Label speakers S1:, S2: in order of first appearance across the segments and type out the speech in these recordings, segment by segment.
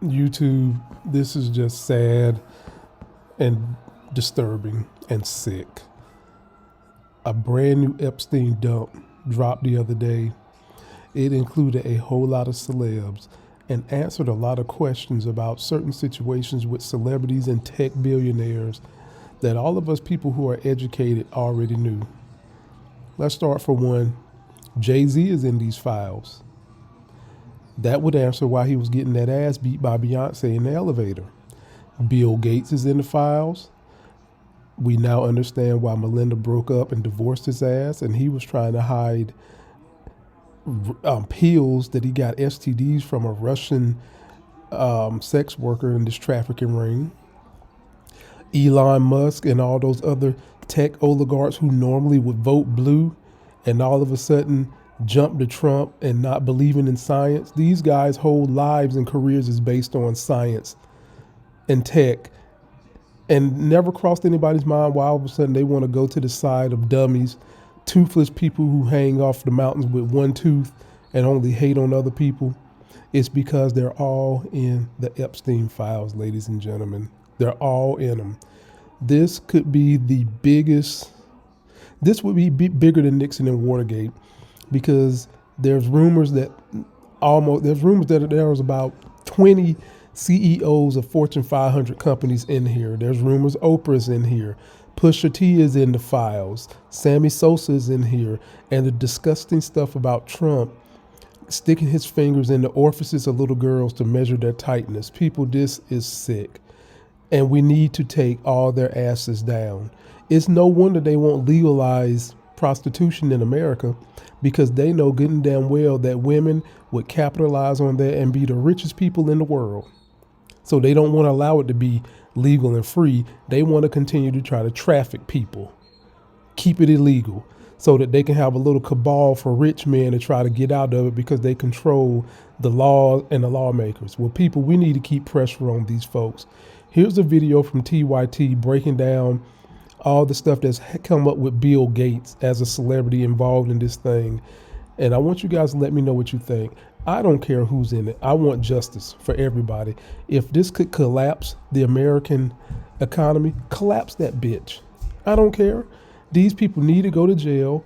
S1: YouTube, this is just sad and disturbing and sick. A brand new Epstein dump dropped the other day. It included a whole lot of celebs and answered a lot of questions about certain situations with celebrities and tech billionaires that all of us people who are educated already knew. Let's start for one. Jay-Z is in these files. That would answer why he was getting that ass beat by Beyonce in the elevator. Bill Gates is in the files. We now understand why Melinda broke up and divorced his ass, and he was trying to hide pills that he got STDs from a Russian sex worker in this trafficking ring. Elon Musk and all those other tech oligarchs who normally would vote blue and all of a sudden jump to Trump and not believing in science. These guys' whole lives and careers is based on science and tech, and never crossed anybody's mind why all of a sudden they want to go to the side of dummies, toothless people who hang off the mountains with one tooth and only hate on other people. It's because they're all in the Epstein files, ladies and gentlemen. They're all in them. This could be the biggest, this would be bigger than Nixon and Watergate, because there's rumors that there was about 20 CEOs of Fortune 500 companies in here. There's rumors Oprah's in here. Pusha T is in the files. Sammy Sosa is in here. And the disgusting stuff about Trump sticking his fingers in the orifices of little girls to measure their tightness. People, this is sick. And we need to take all their asses down. It's no wonder they won't legalize prostitution in America, because they know good and damn well that women would capitalize on that and be the richest people in the world. So they don't want to allow it to be legal and free. They want to continue to try to traffic people, keep it illegal, so that they can have a little cabal for rich men to try to get out of it because they control the law and the lawmakers. Well, people, we need to keep pressure on these folks. Here's a video from TYT breaking down all the stuff that's come up with Bill Gates as a celebrity involved in this thing. And I want you guys to let me know what you think. I don't care who's in it. I want justice for everybody. If this could collapse the American economy, collapse that bitch. I don't care. These people need to go to jail.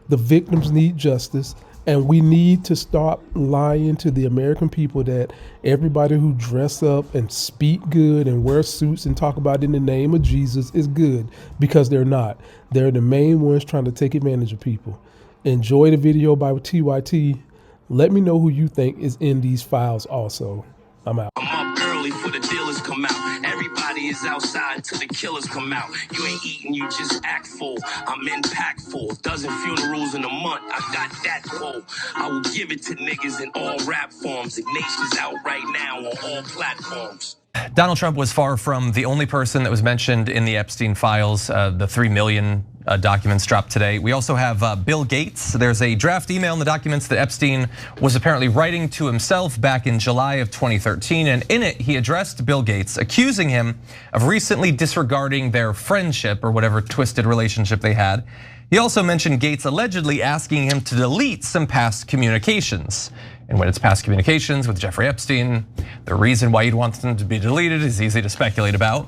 S1: The victims need justice. And we need to stop lying to the American people that everybody who dress up and speak good and wear suits and talk about it in the name of Jesus is good, because they're not. They're the main ones trying to take advantage of people. Enjoy the video by TYT. Let me know who you think is in these files also. I'm out.
S2: I'm up early for the dealers come out. Everybody is outside till the killers come out. You ain't eating, you just act full. I'm impactful. Dozen funerals in a month. I got that quote. I will give it to niggas in all rap forms. Ignatius out right now on all platforms.
S3: Donald Trump was far from the only person that was mentioned in the Epstein files. The 3 million documents dropped today. We also have Bill Gates. There's a draft email in the documents that Epstein was apparently writing to himself back in July of 2013. And in it, he addressed Bill Gates, accusing him of recently disregarding their friendship or whatever twisted relationship they had. He also mentioned Gates allegedly asking him to delete some past communications. And when it's past communications with Jeffrey Epstein, the reason why you'd want them to be deleted is easy to speculate about.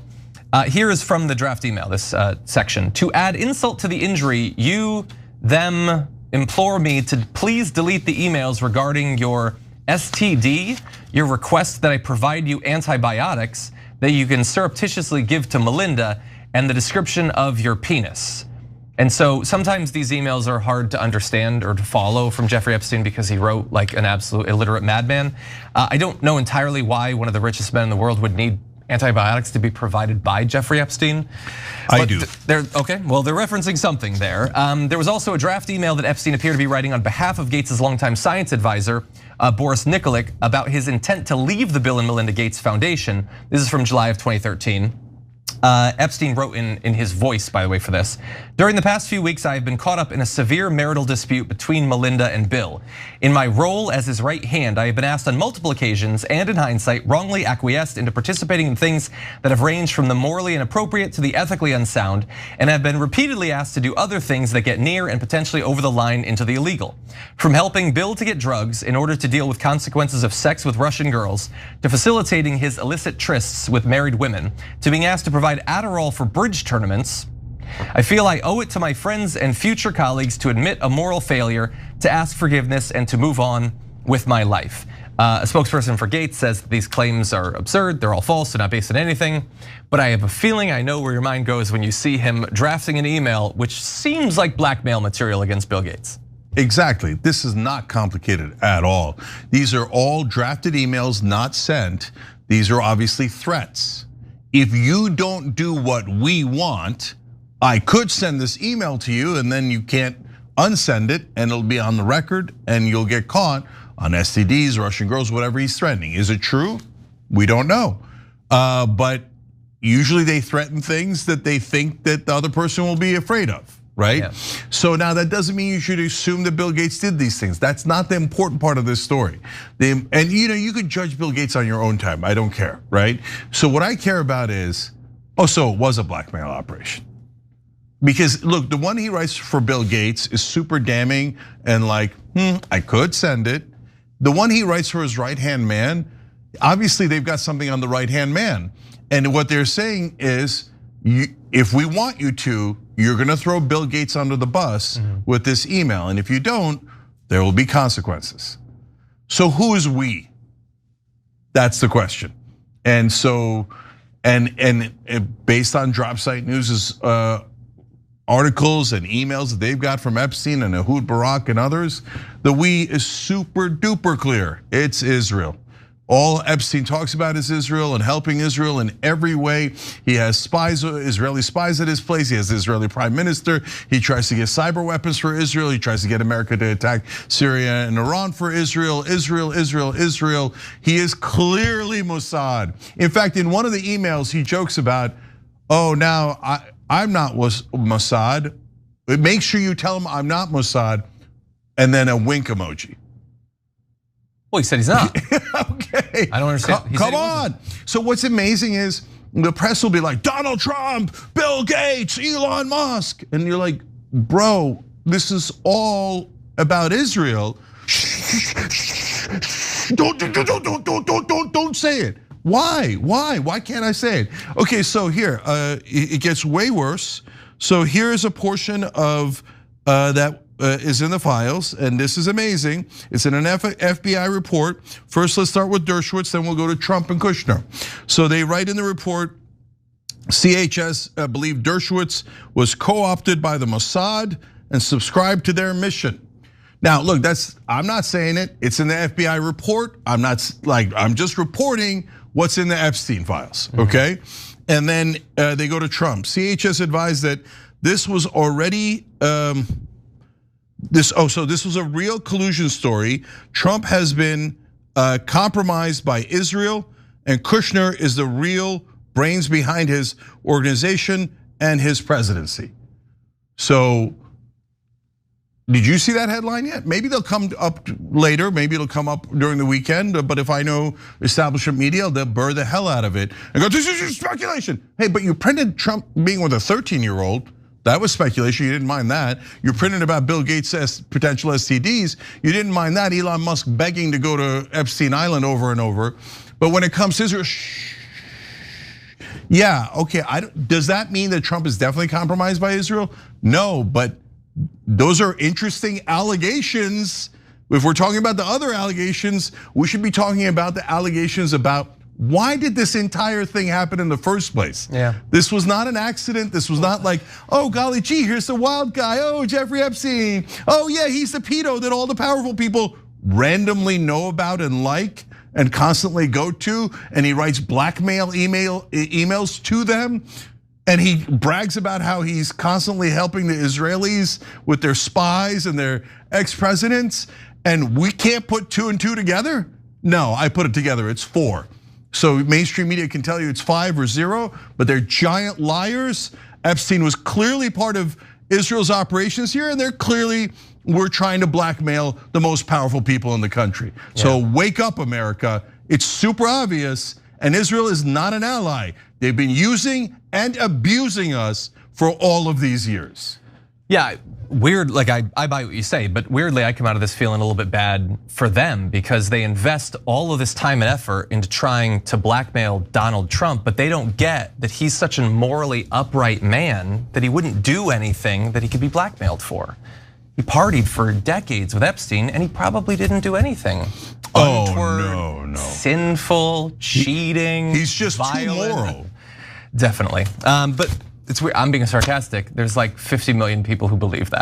S3: Here is from the draft email, this section. To add insult to the injury, you, them, implore me to please delete the emails regarding your STD, your request that I provide you antibiotics that you can surreptitiously give to Melinda, and the description of your penis. And so sometimes these emails are hard to understand or to follow from Jeffrey Epstein because he wrote like an absolute illiterate madman. I don't know entirely why one of the richest men in the world would need antibiotics to be provided by Jeffrey Epstein.
S4: I do.
S3: Okay, well, they're referencing something there. There was also a draft email that Epstein appeared to be writing on behalf of Gates' longtime science advisor, Boris Nikolic, about his intent to leave the Bill and Melinda Gates Foundation. This is from July of 2013. Epstein wrote in his voice, by the way, for this. During the past few weeks, I have been caught up in a severe marital dispute between Melinda and Bill. In my role as his right hand, I have been asked on multiple occasions and in hindsight, wrongly acquiesced into participating in things that have ranged from the morally inappropriate to the ethically unsound, and have been repeatedly asked to do other things that get near and potentially over the line into the illegal. From helping Bill to get drugs in order to deal with consequences of sex with Russian girls, to facilitating his illicit trysts with married women, to being asked to provide Iadarola for bridge tournaments, I feel I owe it to my friends and future colleagues to admit a moral failure, to ask forgiveness, and to move on with my life. A spokesperson for Gates says that these claims are absurd, they're all false, they're not based on anything. But I have a feeling I know where your mind goes when you see him drafting an email which seems like blackmail material against Bill Gates.
S4: Exactly, this is not complicated at all. These are all drafted emails not sent. These are obviously threats. If you don't do what we want, I could send this email to you and then you can't unsend it and it'll be on the record and you'll get caught on STDs, Russian girls, whatever he's threatening. Is it true? We don't know. But usually they threaten things that they think that the other person will be afraid of, right? Yeah. So now that doesn't mean you should assume that Bill Gates did these things. That's not the important part of this story. And you could judge Bill Gates on your own time. I don't care, right? So what I care about is, so it was a blackmail operation. Because look, the one he writes for Bill Gates is super damning and like, I could send it. The one he writes for his right-hand man, obviously they've got something on the right-hand man. And what they're saying is, if we want you to, you're gonna throw Bill Gates under the bus with this email. And if you don't, there will be consequences. So who is we? That's the question. And so, and based on Dropsite News's articles and emails that they've got from Epstein and Ehud Barak and others, the we is super duper clear. It's Israel. All Epstein talks about is Israel and helping Israel in every way. He has spies, Israeli spies at his place. He has the Israeli prime minister. He tries to get cyber weapons for Israel. He tries to get America to attack Syria and Iran for Israel. Israel. He is clearly Mossad. In fact, in one of the emails, he jokes about, now I'm not Mossad. Make sure you tell him I'm not Mossad, and then a wink emoji.
S3: Well, he said he's not.
S4: Okay.
S3: I don't understand.
S4: Come on. So what's amazing is the press will be like, Donald Trump, Bill Gates, Elon Musk. And you're like, bro, this is all about Israel. Don't say it. Why? Why can't I say it? Okay, so here, it gets way worse. So here is a portion of that is in the files, and this is amazing. It's in an FBI report. First, let's start with Dershowitz, then we'll go to Trump and Kushner. So they write in the report, CHS believed Dershowitz was co-opted by the Mossad and subscribed to their mission. Now, look, I'm not saying it. It's in the FBI report. I'm just reporting what's in the Epstein files, okay? And then they go to Trump. CHS advised that this was already, this was a real collusion story. Trump has been compromised by Israel, and Kushner is the real brains behind his organization and his presidency. So, did you see that headline yet? Maybe they'll come up later. Maybe it'll come up during the weekend. But if I know establishment media, they'll burr the hell out of it and go, this is just speculation. Hey, but you printed Trump being with a 13-year-old. That was speculation, you didn't mind that. You printed about Bill Gates' potential STDs, you didn't mind that. Elon Musk begging to go to Epstein Island over and over. But when it comes to Israel, yeah, okay, does that mean that Trump is definitely compromised by Israel? No, but those are interesting allegations. If we're talking about the other allegations, we should be talking about the allegations about why did this entire thing happen in the first place?
S3: Yeah.
S4: This was not an accident. This was not like, golly gee, here's the wild guy. Jeffrey Epstein. Yeah, he's the pedo that all the powerful people randomly know about and like and constantly go to. And he writes blackmail emails to them. And he brags about how he's constantly helping the Israelis with their spies and their ex-presidents. And we can't put 2 and 2 together? No, I put it together, it's 4. So mainstream media can tell you it's 5 or 0, but they're giant liars. Epstein was clearly part of Israel's operations here, and they're clearly were trying to blackmail the most powerful people in the country. So wake up, America. It's super obvious, and Israel is not an ally. They've been using and abusing us for all of these years.
S3: Yeah, weird, like I buy what you say, but weirdly I come out of this feeling a little bit bad for them because they invest all of this time and effort into trying to blackmail Donald Trump, but they don't get that he's such a morally upright man that he wouldn't do anything that he could be blackmailed for. He partied for decades with Epstein and he probably didn't do anything.
S4: Oh, no.
S3: Sinful, cheating,
S4: He's just
S3: violent.
S4: too moral.
S3: Definitely, but it's weird. I'm being sarcastic. There's like 50 million people who believe that.